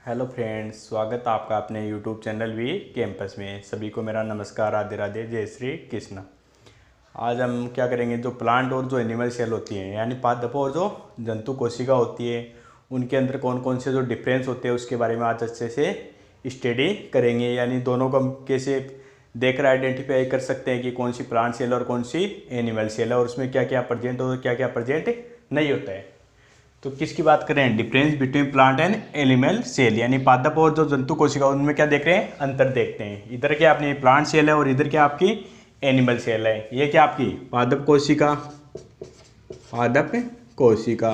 Hello friends, स्वागत है आपका अपने यूट्यूब चैनल वी कैंपस में। सभी को मेरा नमस्कार, राधे राधे, जय श्री कृष्ण। आज हम क्या करेंगे, जो प्लांट और जो एनिमल सेल होती हैं यानी पादप और जो जंतु कोशिका होती है उनके अंदर कौन कौन से जो डिफरेंस होते हैं उसके बारे में आज अच्छे से स्टडी करेंगे। यानी दोनों को हम कैसे देखकर आइडेंटिफाई कर सकते हैं कि कौन सी प्लांट सेल और कौन सी एनिमल सेल है और उसमें क्या क्या प्रेजेंट और क्या क्या प्रेजेंट नहीं होता है। तो किसकी बात करें, difference between plant and animal cell, यानी पादप और जो जंतु कोशिका उनमें क्या देख रहे हैं, अंतर देखते हैं। इधर क्या अपनी प्लांट सेल है और इधर क्या आपकी एनिमल सेल है। ये क्या आपकी पादप कोशिका, पादप कोशिका,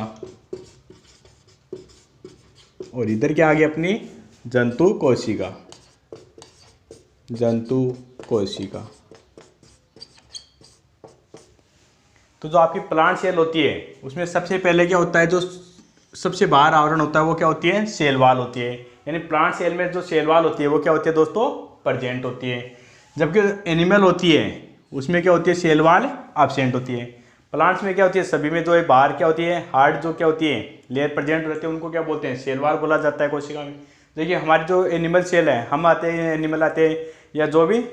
और इधर क्या आ गई अपनी जंतु कोशिका, जंतु कोशिका। तो जो आपकी प्लांट सेल होती है उसमें सबसे पहले क्या होता है, जो सबसे बाहर आवरण होता है वो क्या होती है, सेल वाल होती है। यानी प्लांट सेल में जो सेल वाल होती है वो क्या होती है दोस्तों, प्रेजेंट होती है। जबकि एनिमल होती है उसमें क्या होती है, सेल वाल एब्सेंट होती है। प्लांट्स में क्या होती है, सभी में जो है बाहर क्या होती है, हार्ड जो क्या होती है लेयर प्रेजेंट रहती है, उनको क्या बोलते हैं, सेल वाल बोला जाता है कोशिका में। देखिए हमारी जो एनिमल सेल है, हम आते हैं एनिमल आते हैं या जो भी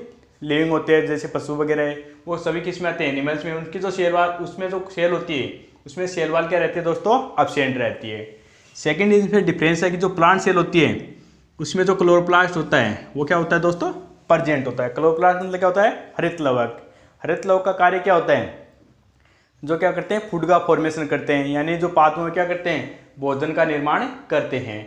लिविंग होते हैं जैसे पशु वगैरह है, वो सभी किस में आते हैं, एनिमल्स में। उनकी जो सेल वाल, उसमें जो सेल होती है उसमें सेल वाल क्या रहती है दोस्तों, एब्सेंट रहती है। सेकंड इसमें डिफरेंस है कि जो प्लांट सेल होती है उसमें जो क्लोरोप्लास्ट होता है वो क्या होता है दोस्तों, प्रेजेंट होता है। क्लोरोप्लास्ट मतलब क्या होता है, हरित लवक। हरित लवक का कार्य क्या होता है, जो क्या करते हैं, फूड का फॉर्मेशन करते हैं, यानी जो पादपों में क्या करते हैं, भोजन का निर्माण करते हैं।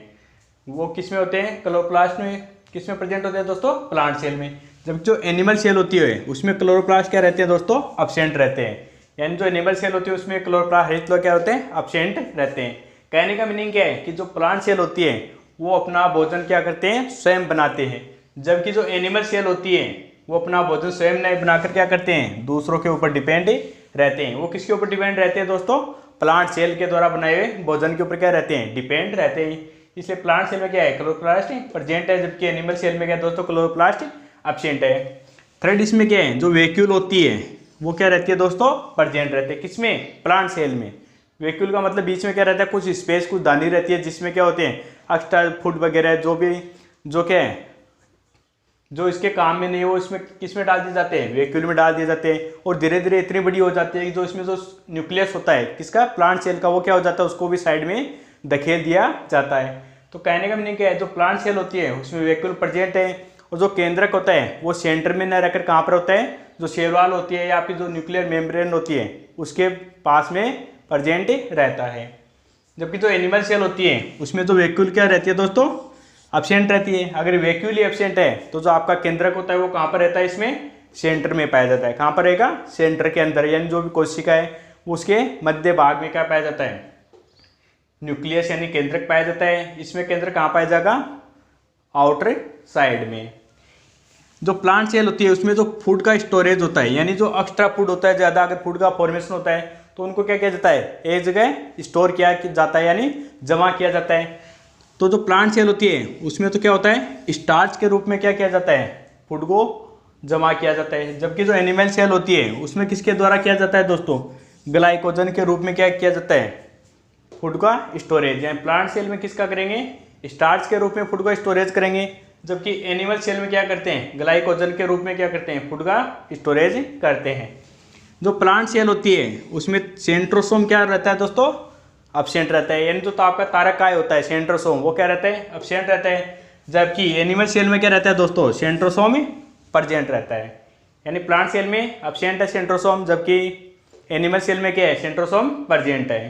वो किस में होते हैं, क्लोरोप्लास्ट में। किस में प्रेजेंट होते हैं दोस्तों, प्लांट सेल में। जब जो एनिमल सेल होती है उसमें क्लोरोप्लास्ट क्या रहते हैं दोस्तों, एब्सेंट रहते हैं। यानी जो एनिमल सेल होती है उसमें क्लोरोप्लास्ट हरित लवक क्या होते हैं, एब्सेंट रहते हैं। कहने का मीनिंग क्या है कि जो प्लांट सेल होती है वो अपना भोजन क्या करते हैं, स्वयं बनाते हैं। जबकि जो एनिमल सेल होती है वो अपना भोजन स्वयं नहीं बनाकर क्या करते हैं, दूसरों के ऊपर डिपेंड रहते हैं। वो किसके ऊपर डिपेंड रहते हैं दोस्तों, प्लांट सेल के द्वारा बनाए हुए भोजन के ऊपर क्या रहते हैं, डिपेंड रहते हैं। इसलिए प्लांट सेल में क्या है, क्लोरोप्लास्ट प्रेजेंट है, जबकि एनिमल सेल में क्या है दोस्तों, क्लोरोप्लास्ट एब्सेंट है। थर्ड इसमें क्या है, जो वैक्यूल होती है वो क्या रहती है दोस्तों, प्रेजेंट रहते हैं। किसमें, प्लांट सेल में। वैक्यूल का मतलब बीच में क्या रहता है, कुछ स्पेस, कुछ दानी रहती है जिसमें क्या होते हैं, एक्स्ट्रा फूड वगैरह जो भी, जो क्या है, जो इसके काम में नहीं हो इसमें किस में डाल दिए जाते हैं, वैक्यूल में डाल दिए जाते हैं। और धीरे धीरे इतनी बड़ी हो जाती है कि जो इसमें जो न्यूक्लियस होता है किसका, प्लांट सेल का, वो क्या हो जाता है, उसको भी साइड में धकेल दिया जाता है। तो कहने का मीनिंग क्या है, जो प्लांट सेल होती है उसमें वैक्यूल प्रेजेंट है, और जो केंद्रक होता है वो सेंटर में न रहकर कहाँ पर होता है, जो सेल वॉल होती है या फिर जो न्यूक्लियर मेम्ब्रेन होती है उसके पास में प्रेजेंट रहता है। जबकि जो एनिमल सेल होती है उसमें जो वैक्यूल क्या रहती है दोस्तों, एब्सेंट रहती है। अगर वैक्यूल ही एब्सेंट है तो जो आपका केंद्रक होता है वो कहाँ पर रहता है, इसमें सेंटर में पाया जाता है। कहाँ पर रहेगा, सेंटर के अंदर। यानी जो भी कोशिका है उसके मध्य भाग में क्या पाया जाता है, न्यूक्लियस यानी केंद्रक पाया जाता है। इसमें केंद्र कहाँ पाया जाएगा, आउटर साइड में। जो प्लांट सेल होती है उसमें जो फूड का स्टोरेज होता है, यानी जो एक्स्ट्रा फूड होता है, ज़्यादा अगर फूड का फॉर्मेशन होता है तो उनको क्या किया जाता है, एक जगह स्टोर किया जाता है, यानी जमा किया जाता है। तो जो प्लांट सेल होती है उसमें तो क्या होता है, स्टार्च के रूप में क्या किया जाता है, फूड को जमा किया जाता है। जबकि जो एनिमल सेल होती है उसमें किसके द्वारा किया जाता है दोस्तों, ग्लाइकोजन के रूप में क्या किया जाता है, फूड का स्टोरेज। यानी प्लांट सेल में किसका करेंगे, स्टार्च के रूप में फूड का स्टोरेज करेंगे। जबकि एनिमल सेल में क्या करते हैं, ग्लाइकोजन के रूप में क्या करते हैं, फूड का स्टोरेज करते हैं। जो प्लांट सेल होती है उसमें सेंट्रोसोम क्या रहता है दोस्तों, एब्सेंट रहता है। यानी जो तो आपका तारक काय होता है सेंट्रोसोम, वो क्या रहता है, एब्सेंट रहता है। जबकि एनिमल सेल में क्या रहता है दोस्तों, सेंट्रोसोम प्रेजेंट रहता है। यानी प्लांट सेल में एब्सेंट है सेंट्रोसोम, जबकि एनिमल सेल में क्या है, सेंट्रोसोम प्रेजेंट है।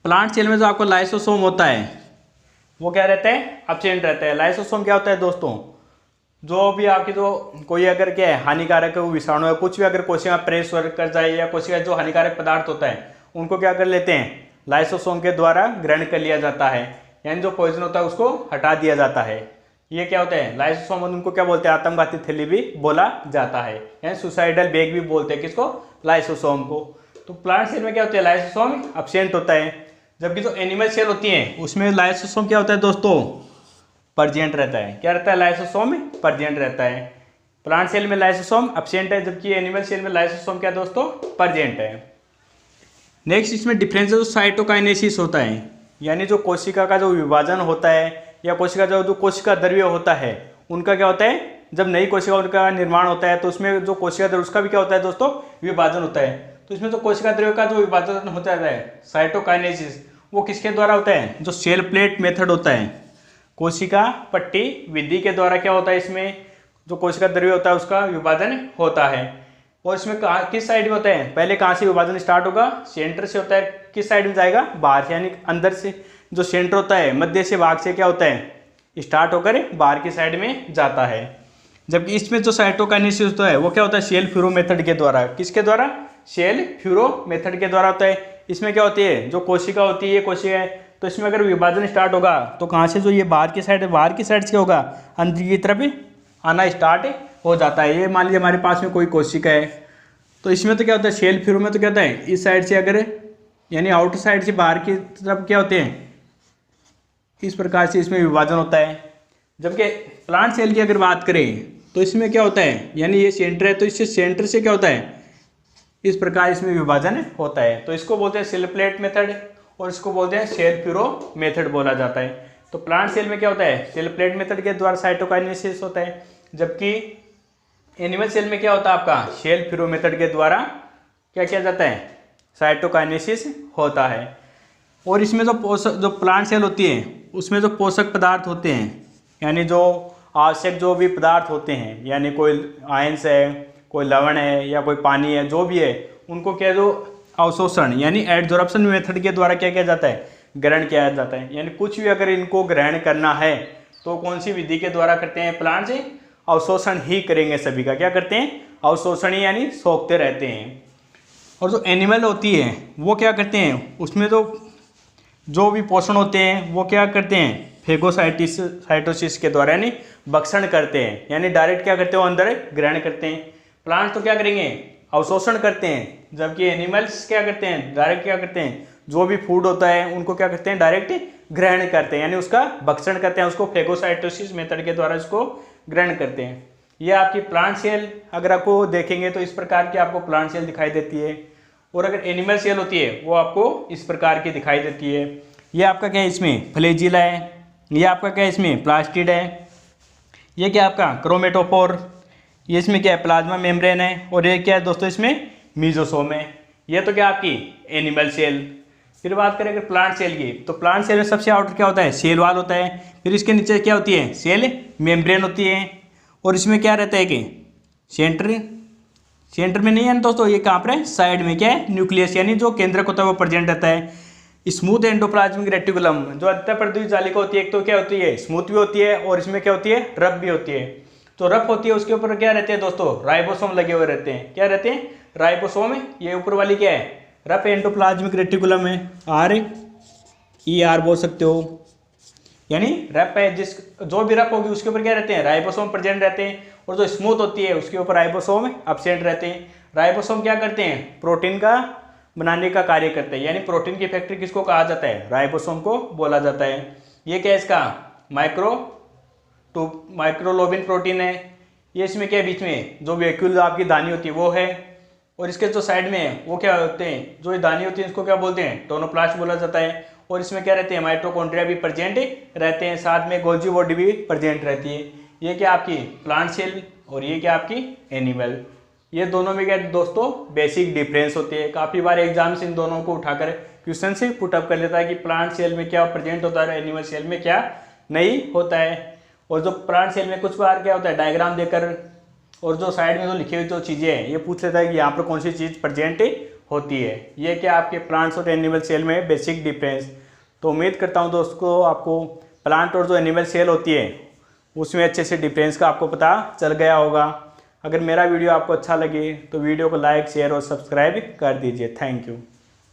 प्लांट सेल में जो आपको लाइसोसोम होता है वो क्या रहता है, एब्सेंट रहता है। लाइसोसोम क्या होता है दोस्तों, जो भी आपकी जो कोई अगर क्या है हानिकारक विषाणु है, कुछ भी अगर कोशिका प्रेस कर जाए या कोशिका जो हानिकारक पदार्थ होता है उनको क्या कर लेते हैं, लाइसोसोम के द्वारा ग्रहण कर लिया जाता है। यानी जो पॉइजन होता है उसको हटा दिया जाता है। ये क्या होता है, लाइसोसोम, उनको क्या बोलते हैं, आत्मघाती थैली भी बोला जाता है, यानी सुसाइडल बैग भी बोलते हैं किसको, लाइसोसोम को। तो प्लांट सेल में क्या होता है, लाइसोसोम एब्सेंट होता है। जबकि जो एनिमल सेल होती हैं उसमें लाइसोसोम क्या होता है दोस्तों, प्रेजेंट रहता है। क्या रहता है, लाइसोसोम प्रेजेंट रहता है। प्लांट सेल में लाइसोसोम एब्सेंट है, जबकि एनिमल सेल में लाइसोसोम क्या दोस्तों, प्रेजेंट है। नेक्स्ट इसमें डिफरेंस जो साइटोकाइनेसिस होता है, यानी जो कोशिका का जो विभाजन होता है या कोशिका जो कोशिका द्रव्य होता है उनका क्या होता है, जब नई कोशिका उनका निर्माण होता है तो उसमें जो कोशिका द्रव्य उसका भी क्या होता है दोस्तों, विभाजन होता है। तो इसमें जो कोशिका द्रव्य का जो विभाजन होता है साइटोकाइनेसिस, वो किसके द्वारा होता है, जो सेल प्लेट मेथड होता है, कोशिका पट्टी विधि के द्वारा क्या होता है, इसमें जो कोशिका द्रव्य होता है उसका विभाजन होता है। और इसमें किस साइड में होता है, पहले कहाँ से विभाजन स्टार्ट होगा, सेंटर से होता है। किस साइड में जाएगा, बाहर, यानी अंदर से जो सेंटर होता है मध्य से भाग से क्या होता है, स्टार्ट होकर बाहर की साइड में जाता है। जबकि इसमें जो साइटोकाइनेसिस होता है वो क्या होता है, शेल फ्यूरो मेथड के द्वारा। किसके द्वारा, शेल फ्यूरो मेथड के द्वारा होता है। इसमें क्या होती है, जो कोशिका होती है, ये कोशिका है, तो इसमें अगर विभाजन स्टार्ट होगा तो कहाँ से, जो ये बाहर की साइड से क्या होगा, अंदर की तरफ आना स्टार्ट हो जाता है। ये मान लीजिए हमारे पास में कोई कोशिका है, तो इसमें तो क्या होता है, शेल फ्यूरो में तो क्या होता है, इस साइड से अगर, यानी आउटर साइड से बाहर की तरफ क्या होते हैं, इस प्रकार से इसमें विभाजन होता है। जबकि प्लांट सेल की अगर बात करें तो इसमें क्या होता है, यानी ये सेंटर है, तो इससे सेंटर से क्या होता है, इस प्रकार इसमें विभाजन होता है। तो इसको बोलते हैं सेल प्लेट मेथड और इसको बोलते हैं शेल फ्यूरो मेथड बोला जाता है। तो प्लांट सेल में क्या होता है, सेल प्लेट मेथड के द्वारा साइटोकाइनेसिस होता है। जबकि एनिमल सेल में क्या होता है आपका, शेल फ्यूरो मेथड के द्वारा क्या किया जाता है, साइटोकाइनेसिस होता है। और इसमें जो प्लांट सेल होती है उसमें जो पोषक पदार्थ होते हैं, यानी जो आवश्यक जो भी पदार्थ होते हैं, यानी कोई आयंस है, कोई लवण है या कोई पानी है, जो भी है, उनको क्या, जो अवशोषण यानी एडजॉर्प्शन मेथड के द्वारा क्या किया जाता है, ग्रहण किया जाता है। यानी कुछ भी अगर इनको ग्रहण करना है तो कौन सी विधि के द्वारा करते हैं, प्लांट से अवशोषण ही करेंगे, सभी का क्या करते हैं, अवशोषण ही, यानी सोखते रहते हैं। और जो एनिमल होती है वो क्या करते हैं, उसमें जो भी पोषण होते हैं वो क्या करते हैं, फेगोसाइटोसिस के द्वारा, यानी भक्षण करते हैं, यानी डायरेक्ट क्या करते हैं, वो अंदर ग्रहण करते हैं। प्लांट तो क्या करेंगे, अवशोषण करते हैं, जबकि एनिमल्स क्या करते हैं, डायरेक्ट क्या करते हैं, जो भी फूड होता है उनको क्या करते हैं, डायरेक्ट ग्रहण करते हैं, यानी उसका भक्षण करते हैं, उसको फेगोसाइटोसिस मेथड के द्वारा इसको ग्रहण करते हैं। ये आपकी प्लांट सेल अगर आपको देखेंगे तो इस प्रकार की आपको प्लांट सेल दिखाई देती है। और अगर एनिमल सेल होती है वो आपको इस प्रकार की दिखाई देती है। ये आपका क्या है, इसमें फ्लैजिला है, ये आपका क्या है, इसमें प्लास्टिड है, ये क्या आपका क्रोमेटोफोर, ये इसमें क्या है, प्लाज्मा मेम्ब्रेन है, और ये क्या है दोस्तों, इसमें मीजोसोम है। ये तो क्या आपकी एनिमल सेल। फिर बात करें अगर प्लांट सेल की, तो प्लांट सेल में सबसे आउटर क्या होता है, सेल वाल होता है। फिर इसके नीचे क्या होती है, सेल मेम्ब्रेन होती है। और इसमें क्या रहता है कि सेंटर में नहीं है दोस्तों, ये कहाँ पर है, साइड में क्या है, न्यूक्लियस, यानी जो केंद्रक होता है वो प्रेजेंट रहता है। स्मूथ एंडोप्लाज्मिक रेटिकुलम, जो अंतःपर्दीय जालिका होती है, एक तो क्या होती है, स्मूथ भी होती है, और इसमें क्या होती है, रफ भी होती है। तो रफ होती है उसके ऊपर क्या रहते हैं दोस्तों, राइबोसोम लगे हुए रहते हैं। क्या रहते हैं, राइबोसोम। ये ऊपर वाली क्या है, रफ एंडोप्लाज्मिक रेटिकुलम है, RER बोल सकते हो, यानी रफ है, जो भी रफ होगी उसके ऊपर क्या रहते हैं, राइबोसोम प्रेजेंट रहते हैं। और जो स्मूथ होती है उसके ऊपर राइबोसोम एब्सेंट रहते हैं। राइबोसोम क्या करते हैं, प्रोटीन का बनाने का कार्य करते हैं, यानी प्रोटीन की फैक्ट्री किसको कहा जाता है, राइबोसोम को बोला जाता है। ये क्या है, इसका माइक्रोलोबिन प्रोटीन है। ये इसमें क्या है, बीच में जो वैक्यूल आपकी दानी होती है वो है, और इसके जो साइड में है वो क्या होते हैं, जो ये दानी होती है इसको क्या बोलते हैं, टोनोप्लास्ट बोला जाता है। और इसमें क्या रहते हैं, माइटोकॉन्ड्रिया भी प्रेजेंट रहते हैं, साथ में गोल्जी बॉडी भी प्रेजेंट रहती है। ये क्या आपकी प्लांट सेल और ये क्या आपकी एनिमल। ये दोनों में क्या दोस्तों बेसिक डिफरेंस होती है। काफ़ी बार एग्जाम्स इन दोनों को उठाकर क्वेश्चन से पुटअप कर लेता है कि प्लांट सेल में क्या प्रेजेंट होता है, एनिमल सेल में क्या नहीं होता है। और जो प्लांट सेल में कुछ बार क्या होता है, डायग्राम देकर और जो साइड में जो लिखी हुई जो चीज़ें हैं ये पूछ लेता है कि यहाँ पर कौन सी चीज़ प्रेजेंट होती है। ये क्या आपके प्लांट्स और एनिमल सेल में बेसिक डिफरेंस। तो उम्मीद करता हूँ दोस्तों आपको प्लांट और जो एनिमल सेल होती है उसमें अच्छे से डिफरेंस का आपको पता चल गया होगा। अगर मेरा वीडियो आपको अच्छा लगे तो वीडियो को लाइक, शेयर और सब्सक्राइब कर दीजिए। Thank you.